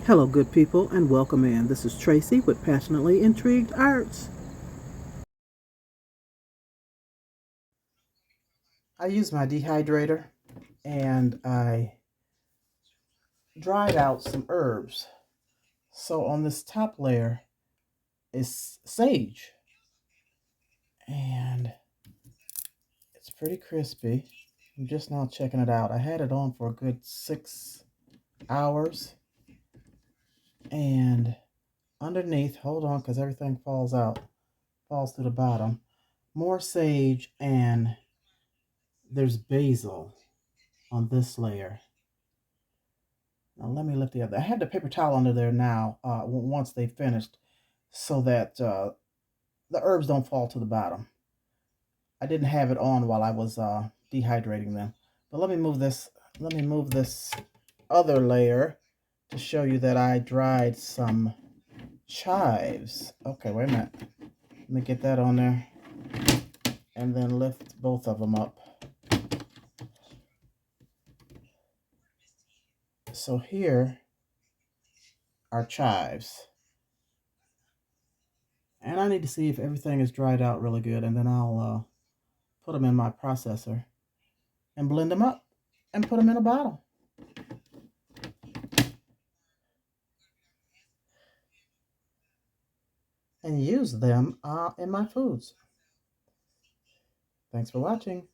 Hello, good people, and welcome in. This is Tracy with Passionately Intrigued Arts. I used my dehydrator and I dried out some herbs. So on this top layer is sage, and it's pretty crispy. I'm just now checking it out. I had it on for a good 6 hours, and underneath, hold on, because everything falls through the bottom. More sage, and there's basil on this layer. Now let me lift the other. I had the paper towel under there now once they finished so that the herbs don't fall to the bottom. I didn't have it on while I was dehydrating them. But let me move this other layer to show you that I dried some chives. Okay, wait a minute. Let me get that on there and then lift both of them up. So here are chives. And I need to see if everything is dried out really good, and then I'll put them in my processor and blend them up and put them in a bottle and use them in my foods. Thanks for watching.